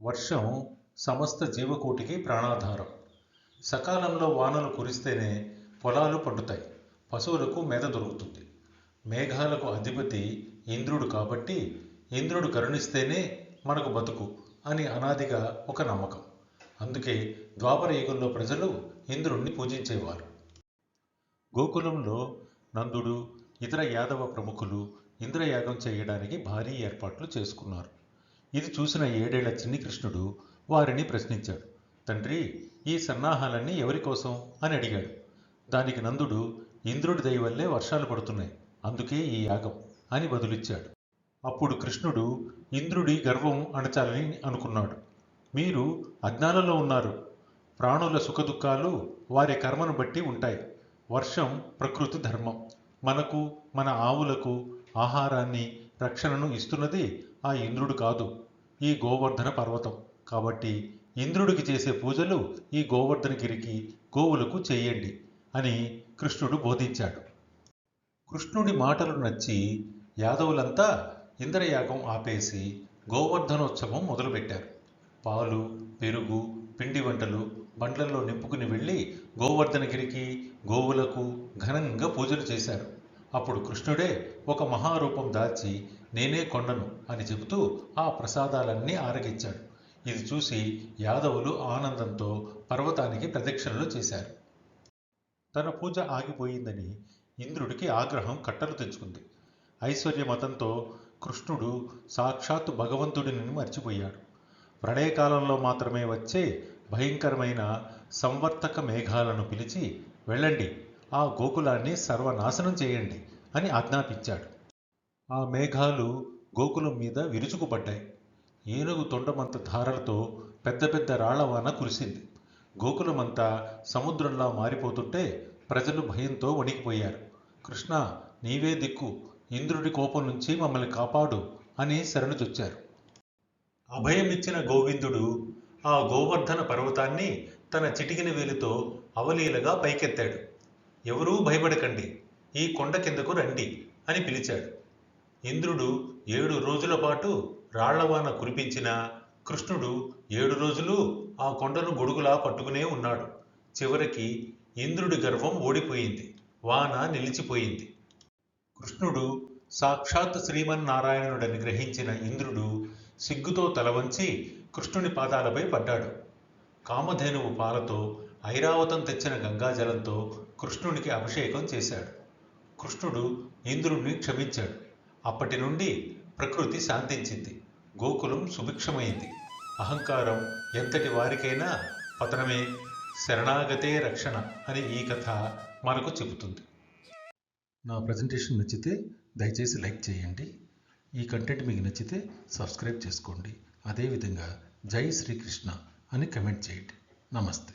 వర్షం సమస్త జీవకోటికి ప్రాణాధారం. సకాలంలో వానలు కురిస్తేనే పొలాలు పండుతాయి, పశువులకు మేత దొరుకుతుంది. మేఘాలకు అధిపతి ఇంద్రుడు కాబట్టి ఇంద్రుడు కరుణిస్తేనే మనకు బతుకు అని అనాదిగా ఒక నమ్మకం. అందుకే ద్వాపర యుగంలో ప్రజలు ఇంద్రుణ్ణి పూజించేవారు. గోకులంలో నందుడు, ఇతర యాదవ ప్రముఖులు ఇంద్రయాగం చేయడానికి భారీ ఏర్పాట్లు చేసుకున్నారు. ఇది చూసిన 7 ఏళ్ల చిన్ని కృష్ణుడు వారిని ప్రశ్నించాడు. తండ్రి, ఈ సన్నాహాలన్నీ ఎవరి కోసం అని అడిగాడు. దానికి నందుడు, ఇంద్రుడి దయ వల్లే వర్షాలు పడుతున్నాయి, అందుకే ఈ యాగం అని బదులిచ్చాడు. అప్పుడు కృష్ణుడు ఇంద్రుడి గర్వం అణచాలని అనుకున్నాడు. మీరు అజ్ఞానంలో ఉన్నారు. ప్రాణుల సుఖదుఖాలు వారి కర్మను బట్టి ఉంటాయి. వర్షం ప్రకృతి ధర్మం. మనకు, మన ఆవులకు ఆహారాన్ని, రక్షణను ఇస్తున్నది ఆ ఇంద్రుడు కాదు, ఈ గోవర్ధన పర్వతం. కాబట్టి ఇంద్రుడికి చేసే పూజలు ఈ గోవర్ధనగిరికి, గోవులకు చేయండి అని కృష్ణుడు బోధించాడు. కృష్ణుడి మాటలు నచ్చి యాదవులంతా ఇంద్రయాగం ఆపేసి గోవర్ధనోత్సవం మొదలుపెట్టారు. పాలు, పెరుగు, పిండి వంటలు బండ్లలో నింపుకుని వెళ్ళి గోవర్ధనగిరికి, గోవులకు ఘనంగా పూజలు చేశారు. అప్పుడు కృష్ణుడే ఒక మహారూపం దాల్చి నేనే కొండను అని చెబుతూ ఆ ప్రసాదాలన్నీ ఆరగించాడు. ఇది చూసి యాదవులు ఆనందంతో పర్వతానికి ప్రదక్షిణలు చేశారు. తన పూజ ఆగిపోయిందని ఇంద్రుడికి ఆగ్రహం కట్టలు తెచ్చుకుంది. ఐశ్వర్య మతంతో కృష్ణుడు సాక్షాత్తు భగవంతుడిని మర్చిపోయాడు. ప్రళయకాలంలో మాత్రమే వచ్చే భయంకరమైన సంవర్తక మేఘాలను పిలిచి వెళ్ళండి, ఆ గోకులాన్ని సర్వనాశనం చేయండి అని ఆజ్ఞాపించాడు. ఆ మేఘాలు గోకులం మీద విరుచుకుపడ్డాయి. ఏనుగు తొండమంత ధారలతో పెద్ద పెద్ద రాళ్లవాన కురిసింది. గోకులమంతా సముద్రంలా మారిపోతుంటే ప్రజలు భయంతో వణికిపోయారు. కృష్ణ, నీవే దిక్కు, ఇంద్రుడి కోపం నుంచి మమ్మల్ని కాపాడు అని శరణుజొచ్చారు. అభయమిచ్చిన గోవిందుడు ఆ గోవర్ధన పర్వతాన్ని తన చిటికిన వేలితో అవలీలగా పైకెత్తాడు. ఎవరూ భయపడకండి, ఈ కొండ కిందకు రండి అని పిలిచాడు. ఇంద్రుడు 7 రోజుల పాటు రాళ్లవాన కురిపించినా కృష్ణుడు 7 రోజులు ఆ కొండను గొడుగులా పట్టుకునే ఉన్నాడు. చివరికి ఇంద్రుడి గర్వం ఓడిపోయింది, వాన నిలిచిపోయింది. కృష్ణుడు సాక్షాత్ శ్రీమన్నారాయణుడని గ్రహించిన ఇంద్రుడు సిగ్గుతో తలవంచి కృష్ణుని పాదాలపై పడ్డాడు. కామధేనువు పాలతో, ఐరావతం తెచ్చిన గంగాజలంతో కృష్ణునికి అభిషేకం చేశాడు. కృష్ణుడు ఇంద్రుణ్ణి క్షమించాడు. అప్పటి నుండి ప్రకృతి శాంతించింది, గోకులం సుభిక్షమైంది. అహంకారం ఎంతటి వారికైనా పతనమే, శరణాగతే రక్షణ అని ఈ కథ మనకు చెబుతుంది. నా ప్రజెంటేషన్ నచ్చితే దయచేసి లైక్ చేయండి. ఈ కంటెంట్ మీకు నచ్చితే సబ్స్క్రైబ్ చేసుకోండి. అదేవిధంగా జై శ్రీకృష్ణ అని కమెంట్ చేయండి. నమస్తే.